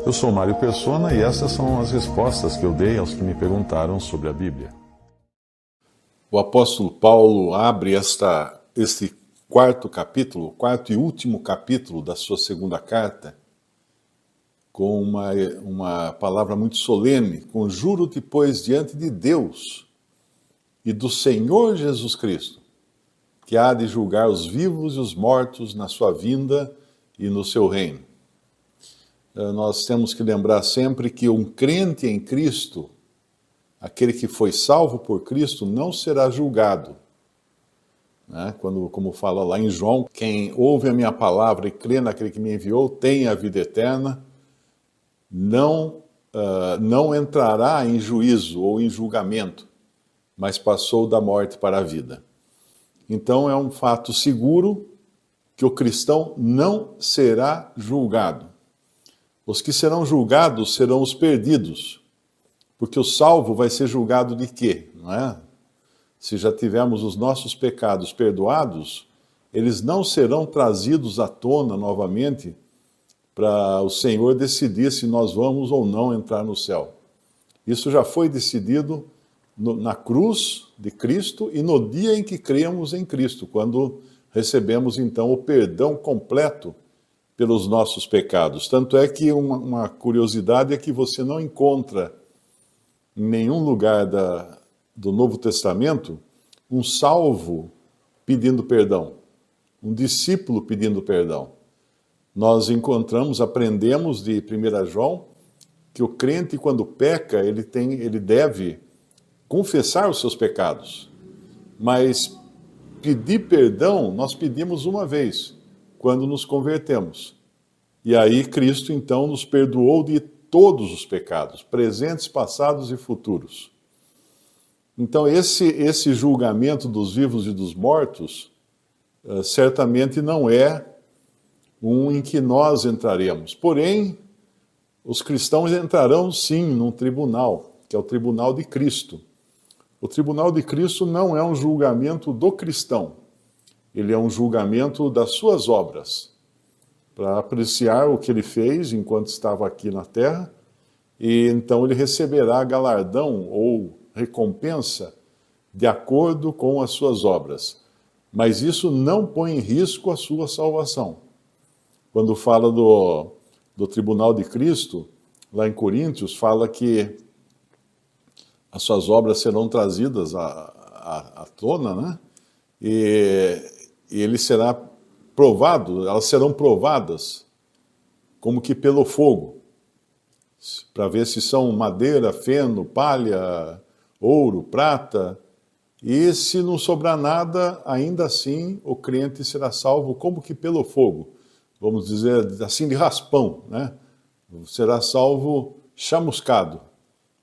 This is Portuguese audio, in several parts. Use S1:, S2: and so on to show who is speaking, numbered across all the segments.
S1: Eu sou Mário Persona e essas são as respostas que eu dei aos que me perguntaram sobre a Bíblia.
S2: O apóstolo Paulo abre este quarto e último capítulo da sua segunda carta, com uma palavra muito solene: conjuro-te, pois, diante de Deus e do Senhor Jesus Cristo, que há de julgar os vivos e os mortos na sua vinda e no seu reino. Nós temos que lembrar sempre que um crente em Cristo, aquele que foi salvo por Cristo, não será julgado. Né? Como fala lá em João, quem ouve a minha palavra e crê naquele que me enviou tem a vida eterna, não entrará em juízo ou em julgamento, mas passou da morte para a vida. Então é um fato seguro que o cristão não será julgado. Os que serão julgados serão os perdidos, porque o salvo vai ser julgado de quê? Não é? Se já tivermos os nossos pecados perdoados, eles não serão trazidos à tona novamente para o Senhor decidir se nós vamos ou não entrar no céu. Isso já foi decidido na cruz de Cristo e no dia em que cremos em Cristo, quando recebemos então o perdão completo pelos nossos pecados. Tanto é que uma curiosidade é que você não encontra em nenhum lugar do Novo Testamento um salvo pedindo perdão, um discípulo pedindo perdão. Nós aprendemos de 1 João, que o crente, quando peca, ele deve confessar os seus pecados. Mas pedir perdão, nós pedimos uma vez, quando nos convertemos. E aí Cristo, então, nos perdoou de todos os pecados, presentes, passados e futuros. Então, esse julgamento dos vivos e dos mortos, certamente não é um em que nós entraremos. Porém, os cristãos entrarão sim num tribunal, que é o tribunal de Cristo. O tribunal de Cristo não é um julgamento do cristão, ele é um julgamento das suas obras, para apreciar o que ele fez enquanto estava aqui na terra, e então ele receberá galardão ou recompensa de acordo com as suas obras. Mas isso não põe em risco a sua salvação. Quando fala do tribunal de Cristo, lá em Coríntios, fala que as suas obras serão trazidas à tona, né? E ele será provado, elas serão provadas como que pelo fogo, para ver se são madeira, feno, palha, ouro, prata, e se não sobrar nada, ainda assim o crente será salvo como que pelo fogo, vamos dizer assim, de raspão, né? Será salvo chamuscado,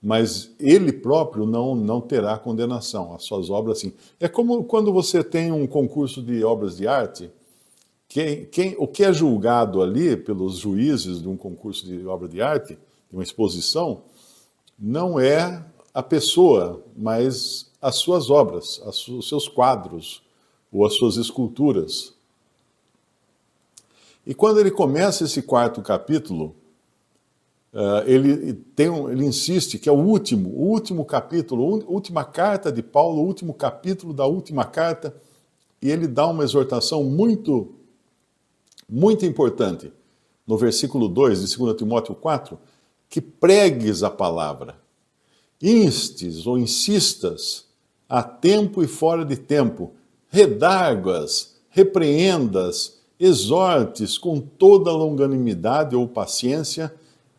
S2: mas ele próprio não terá condenação, as suas obras sim. É como quando você tem um concurso de obras de arte, o que é julgado ali pelos juízes de um concurso de obra de arte, de uma exposição, não é a pessoa, mas as suas obras, os seus quadros ou as suas esculturas. E quando ele começa esse quarto capítulo, ele insiste que é o último capítulo, a última carta de Paulo, o último capítulo da última carta, e ele dá uma exortação muito importante, no versículo 2 de 2 Timóteo 4, que pregues a palavra, instes ou insistas a tempo e fora de tempo, redarguas, repreendas, exortes com toda longanimidade ou paciência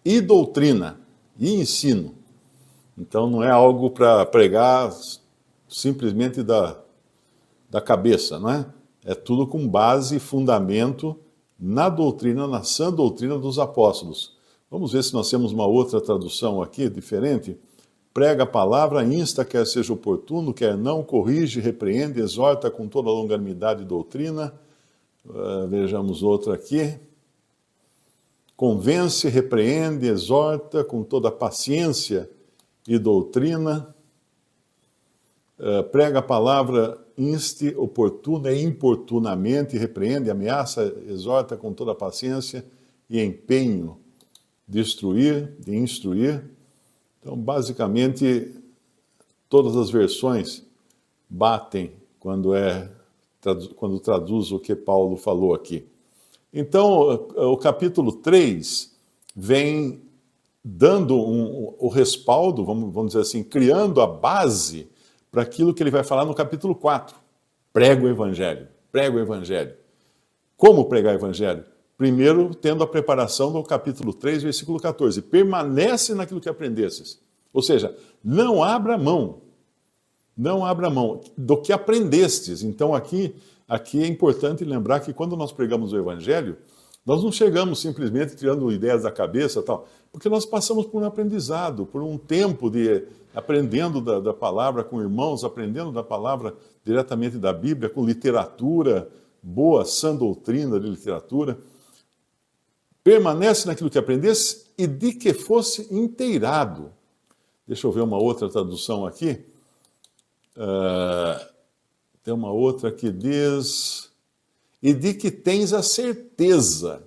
S2: e doutrina e ensino. Então não é algo para pregar simplesmente da cabeça, não é? É tudo com base e fundamento na doutrina, na sã doutrina dos apóstolos. Vamos ver se nós temos uma outra tradução aqui, diferente. Prega a palavra, insta, quer seja oportuno, quer não, corrige, repreende, exorta com toda longanimidade e doutrina. Vejamos outra aqui. Convence, repreende, exorta com toda paciência e doutrina. Prega a palavra, inste, oportuna e importunamente, repreende, ameaça, exorta com toda paciência e empenho de instruir. Então, basicamente, todas as versões batem quando traduz o que Paulo falou aqui. Então, o capítulo 3 vem dando o respaldo, vamos dizer assim, criando a base para aquilo que ele vai falar no capítulo 4. Prega o Evangelho, prega o Evangelho. Como pregar o Evangelho? Primeiro, tendo a preparação do capítulo 3, versículo 14. Permanece naquilo que aprendestes. Ou seja, não abra mão do que aprendestes. Então, aqui é importante lembrar que quando nós pregamos o Evangelho, nós não chegamos simplesmente tirando ideias da cabeça e tal, porque nós passamos por um aprendizado, por um tempo de aprendendo da palavra com irmãos, aprendendo da palavra diretamente da Bíblia, com literatura, boa, sã doutrina de literatura. Permanece naquilo que aprendesse e de que fosse inteirado. Deixa eu ver uma outra tradução aqui. Tem uma outra que diz: e de que tens a certeza.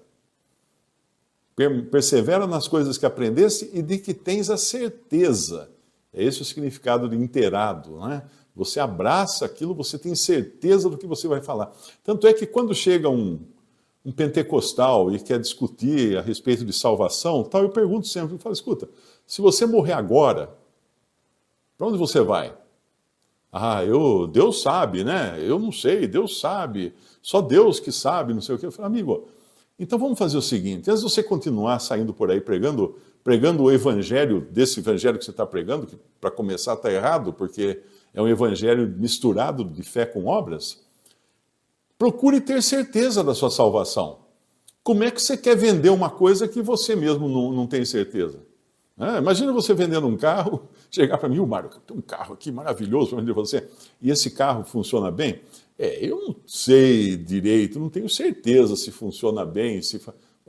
S2: Persevera nas coisas que aprendeste e de que tens a certeza. É esse o significado de inteirado, né? Você abraça aquilo, você tem certeza do que você vai falar. Tanto é que quando chega um pentecostal e quer discutir a respeito de salvação, tal, eu pergunto sempre, eu falo, escuta, se você morrer agora, para onde você vai? Deus sabe, né? Eu não sei, Deus sabe. Só Deus que sabe, não sei o quê. Eu falo, amigo, então vamos fazer o seguinte, antes de você continuar saindo por aí pregando o evangelho, desse evangelho que você está pregando, que para começar está errado, porque é um evangelho misturado de fé com obras, procure ter certeza da sua salvação. Como é que você quer vender uma coisa que você mesmo não tem certeza? Imagina você vendendo um carro, chegar para mim, Mário, tem um carro aqui maravilhoso para vender você, e esse carro funciona bem? Eu não sei direito, não tenho certeza se funciona bem.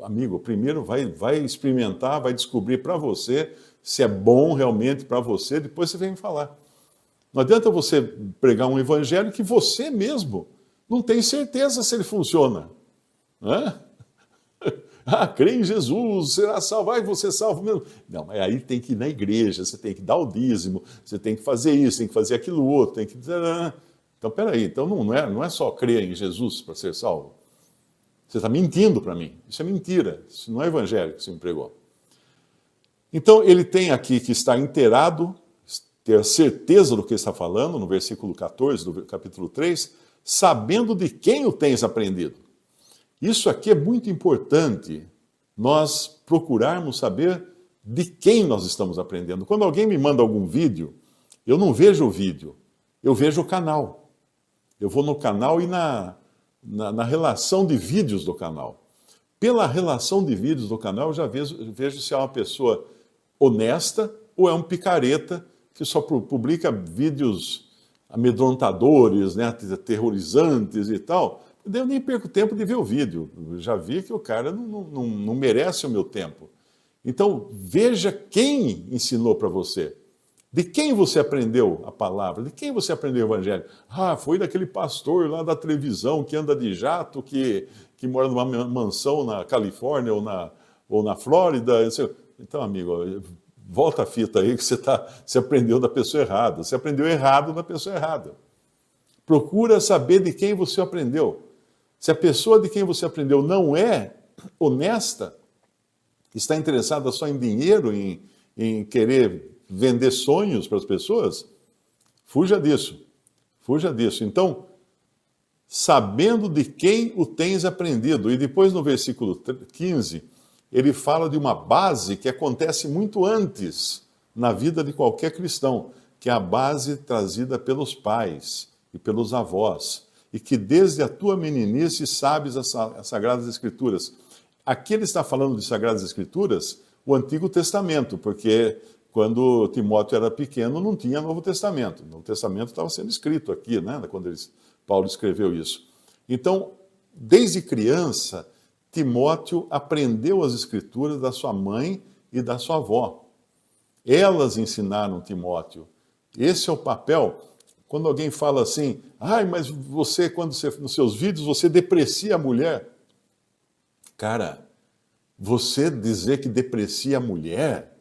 S2: Amigo, primeiro vai experimentar, vai descobrir para você se é bom realmente para você, depois você vem me falar. Não adianta você pregar um evangelho que você mesmo não tem certeza se ele funciona. Crê em Jesus, será salvo, você salvo mesmo. Não, mas aí tem que ir na igreja, você tem que dar o dízimo, você tem que fazer isso, tem que fazer aquilo outro, tem que... Então, peraí, então não é só crer em Jesus para ser salvo. Você está mentindo para mim. Isso é mentira, isso não é evangelho que você me pregou. Então, ele tem aqui que estar inteirado, ter certeza do que está falando, no versículo 14 do capítulo 3, sabendo de quem o tens aprendido. Isso aqui é muito importante, nós procurarmos saber de quem nós estamos aprendendo. Quando alguém me manda algum vídeo, eu não vejo o vídeo, eu vejo o canal. Eu vou no canal e na relação de vídeos do canal. Pela relação de vídeos do canal, eu já vejo se é uma pessoa honesta ou é um picareta que só publica vídeos amedrontadores, né, aterrorizantes e tal. Daí eu nem perco tempo de ver o vídeo. Eu já vi que o cara não merece o meu tempo. Então, veja quem ensinou para você. De quem você aprendeu a palavra? De quem você aprendeu o evangelho? Foi daquele pastor lá da televisão que anda de jato, que mora numa mansão na Califórnia ou na Flórida. Então, amigo, volta a fita aí que você aprendeu da pessoa errada. Você aprendeu errado da pessoa errada. Procura saber de quem você aprendeu. Se a pessoa de quem você aprendeu não é honesta, está interessada só em dinheiro, em querer vender sonhos para as pessoas, fuja disso. Fuja disso. Então, sabendo de quem o tens aprendido. E depois no versículo 15, ele fala de uma base que acontece muito antes na vida de qualquer cristão, que é a base trazida pelos pais e pelos avós, e que desde a tua meninice sabes as Sagradas Escrituras. Aqui ele está falando de Sagradas Escrituras, o Antigo Testamento, porque quando Timóteo era pequeno não tinha Novo Testamento. O Novo Testamento estava sendo escrito aqui, né, quando Paulo escreveu isso. Então, desde criança, Timóteo aprendeu as Escrituras da sua mãe e da sua avó. Elas ensinaram Timóteo. Esse é o papel. Quando alguém fala assim, mas nos seus vídeos você deprecia a mulher. Cara, Você dizer que deprecia a mulher,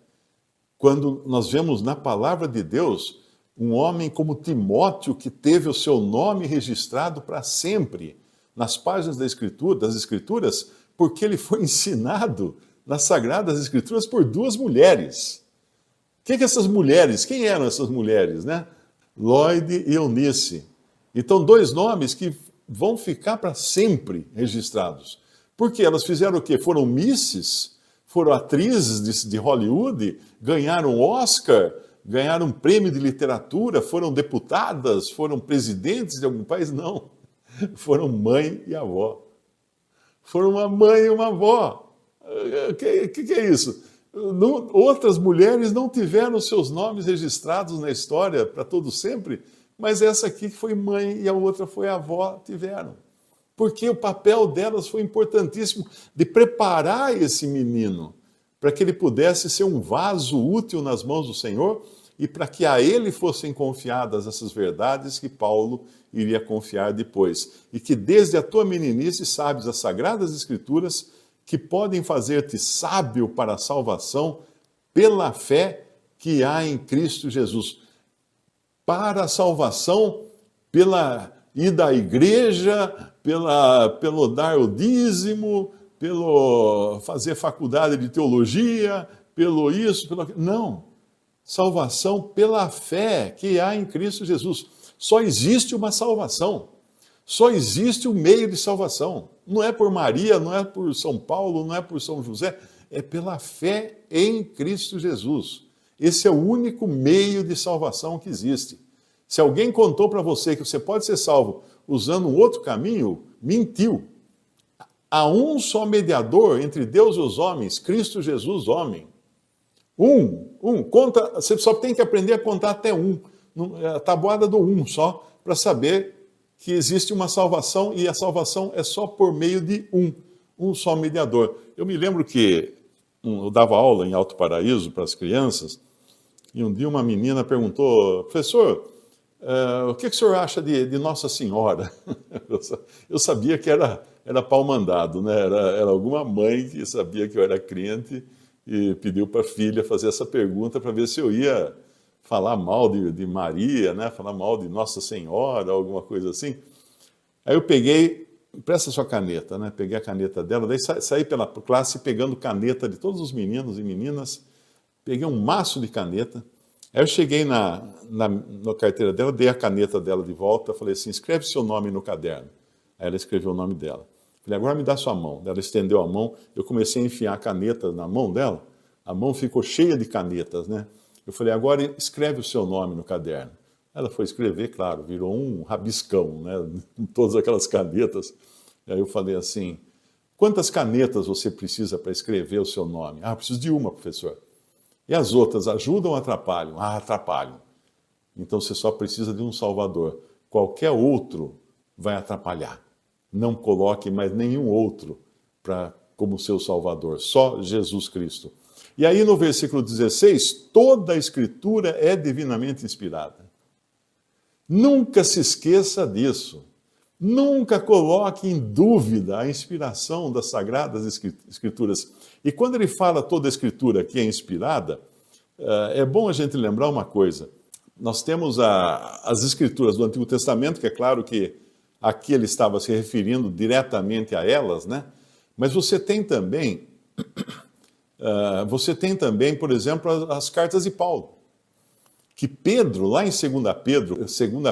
S2: quando nós vemos na palavra de Deus um homem como Timóteo que teve o seu nome registrado para sempre nas páginas das Escrituras, porque ele foi ensinado nas Sagradas Escrituras por duas mulheres. Essas mulheres? Quem eram essas mulheres, né? Lóide e Eunice. Então, dois nomes que vão ficar para sempre registrados. Porque elas fizeram o quê? Foram misses, foram atrizes de Hollywood, ganharam Oscar, ganharam um prêmio de literatura, foram deputadas, foram presidentes de algum país? Não. Foram mãe e avó. Foram uma mãe e uma avó. O que é isso? Outras mulheres não tiveram seus nomes registrados na história para todo sempre, mas essa aqui que foi mãe e a outra foi avó, tiveram. Porque o papel delas foi importantíssimo de preparar esse menino para que ele pudesse ser um vaso útil nas mãos do Senhor e para que a ele fossem confiadas essas verdades que Paulo iria confiar depois. E que desde a tua meninice sabes as Sagradas Escrituras que podem fazer-te sábio para a salvação pela fé que há em Cristo Jesus. Para a salvação, pela ida à igreja, pelo dar o dízimo, pelo fazer faculdade de teologia, pelo isso, pelo aquilo. Não. Salvação pela fé que há em Cristo Jesus. Só existe uma salvação. Só existe um meio de salvação. Não é por Maria, não é por São Paulo, não é por São José. É pela fé em Cristo Jesus. Esse é o único meio de salvação que existe. Se alguém contou para você que você pode ser salvo usando um outro caminho, mentiu. Há um só mediador entre Deus e os homens, Cristo Jesus, homem. Conta, você só tem que aprender a contar até um. A tabuada do só, para saber que existe uma salvação e a salvação é só por meio de um só mediador. Eu me lembro que eu dava aula em Alto Paraíso para as crianças e um dia uma menina perguntou: professor, o que o senhor acha de Nossa Senhora? Eu sabia que era pau mandado, né? Era alguma mãe que sabia que eu era crente e pediu para a filha fazer essa pergunta para ver se eu ia falar mal de Maria, né? Falar mal de Nossa Senhora, alguma coisa assim. Aí eu peguei, presta sua caneta, né? Peguei a caneta dela, daí saí pela classe pegando caneta de todos os meninos e meninas, peguei um maço de caneta. Aí eu cheguei na carteira dela, dei a caneta dela de volta, falei assim: escreve seu nome no caderno. Aí ela escreveu o nome dela. Falei: agora me dá sua mão. Ela estendeu a mão, eu comecei a enfiar a caneta na mão dela, a mão ficou cheia de canetas, né? Eu falei: agora escreve o seu nome no caderno. Ela foi escrever, claro, virou um rabiscão, né? Com todas aquelas canetas. Aí eu falei assim: quantas canetas você precisa para escrever o seu nome? Ah, preciso de uma, professor. E as outras ajudam ou atrapalham? Ah, atrapalham. Então você só precisa de um Salvador. Qualquer outro vai atrapalhar. Não coloque mais nenhum outro como seu Salvador. Só Jesus Cristo. E aí no versículo 16, toda a Escritura é divinamente inspirada. Nunca se esqueça disso. Nunca coloque em dúvida a inspiração das Sagradas Escrituras. E quando ele fala toda a Escritura que é inspirada, é bom a gente lembrar uma coisa. Nós temos as Escrituras do Antigo Testamento, que é claro que aqui ele estava se referindo diretamente a elas, né? Mas você tem também, por exemplo, as cartas de Paulo. Que Pedro, lá em 2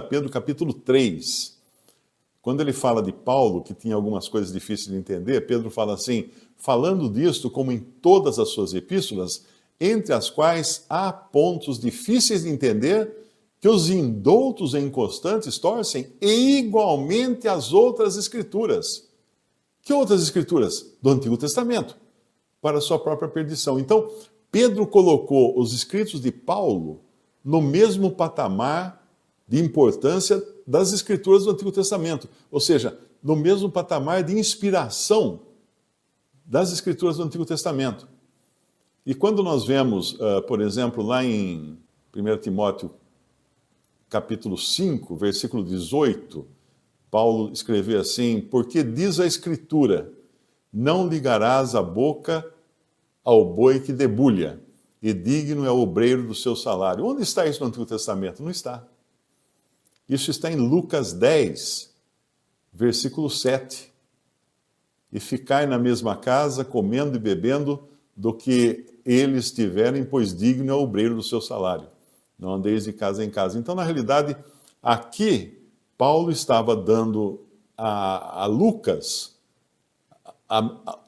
S2: Pedro capítulo 3, quando ele fala de Paulo, que tinha algumas coisas difíceis de entender, Pedro fala assim: falando disto, como em todas as suas epístolas, entre as quais há pontos difíceis de entender, que os indoutos e inconstantes torcem, e igualmente as outras escrituras. Que outras escrituras? Do Antigo Testamento, para a sua própria perdição. Então, Pedro colocou os escritos de Paulo no mesmo patamar de importância das escrituras do Antigo Testamento, ou seja, no mesmo patamar de inspiração das escrituras do Antigo Testamento. E quando nós vemos, por exemplo, lá em 1 Timóteo capítulo 5, versículo 18, Paulo escreveu assim: porque diz a Escritura não ligarás a boca ao boi que debulha, e digno é o obreiro do seu salário. Onde está isso no Antigo Testamento? Não está. Isso está em Lucas 10, versículo 7. E ficai na mesma casa, comendo e bebendo, do que eles tiverem, pois digno é o obreiro do seu salário. Não andeis de casa em casa. Então, na realidade, aqui, Paulo estava dando a Lucas,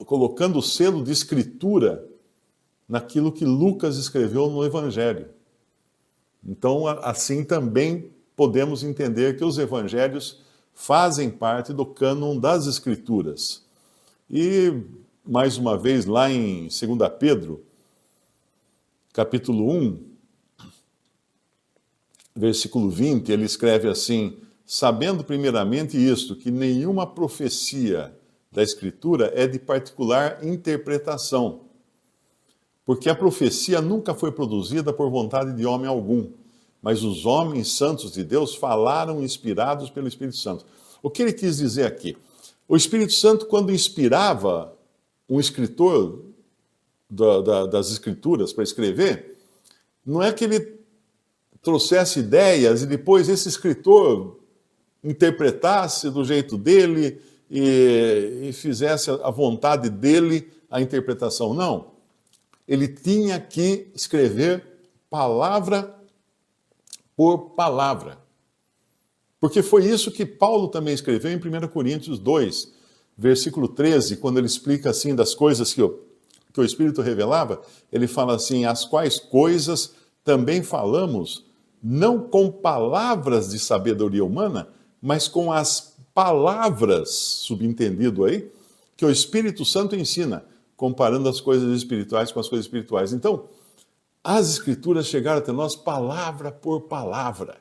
S2: colocando o selo de escritura naquilo que Lucas escreveu no Evangelho. Então, assim também podemos entender que os Evangelhos fazem parte do cânon das Escrituras. E, mais uma vez, lá em 2 Pedro, capítulo 1, versículo 20, ele escreve assim: sabendo primeiramente isto, que nenhuma profecia da Escritura é de particular interpretação, porque a profecia nunca foi produzida por vontade de homem algum, mas os homens santos de Deus falaram inspirados pelo Espírito Santo. O que ele quis dizer aqui? O Espírito Santo, quando inspirava um escritor das Escrituras para escrever, não é que ele trouxesse ideias e depois esse escritor interpretasse do jeito dele e fizesse a vontade dele a interpretação. Não. Ele tinha que escrever palavra por palavra. Porque foi isso que Paulo também escreveu em 1 Coríntios 2, versículo 13, quando ele explica assim das coisas que o Espírito revelava, ele fala assim: as quais coisas também falamos, não com palavras de sabedoria humana, mas com as palavras, subentendido aí, que o Espírito Santo ensina, comparando as coisas espirituais com as coisas espirituais. Então, as Escrituras chegaram até nós palavra por palavra.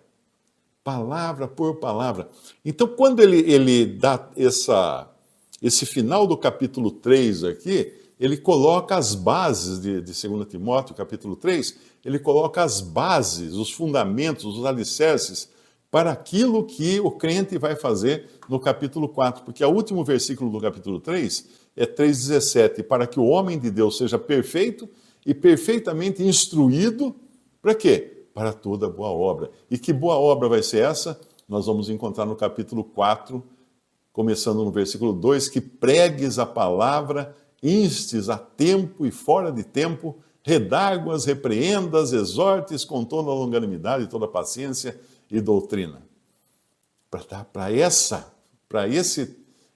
S2: Palavra por palavra. Então, quando ele dá esse final do capítulo 3 aqui, ele coloca as bases de 2 Timóteo, capítulo 3, ele coloca as bases, os fundamentos, os alicerces para aquilo que o crente vai fazer no capítulo 4, porque o último versículo do capítulo 3 é 3,17, para que o homem de Deus seja perfeito e perfeitamente instruído, para quê? Para toda boa obra. E que boa obra vai ser essa? Nós vamos encontrar no capítulo 4, começando no versículo 2, que pregues a palavra, instes a tempo e fora de tempo, redarguas, repreendas, exortes com toda a longanimidade, toda a paciência e doutrina. Para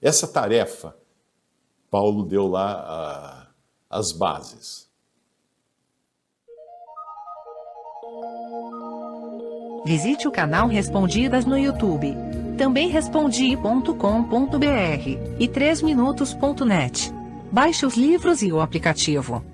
S2: essa tarefa, Paulo deu lá as bases.
S3: Visite o canal Respondidas no YouTube. Também respondi.com.br e 3minutos.net. Baixe os livros e o aplicativo.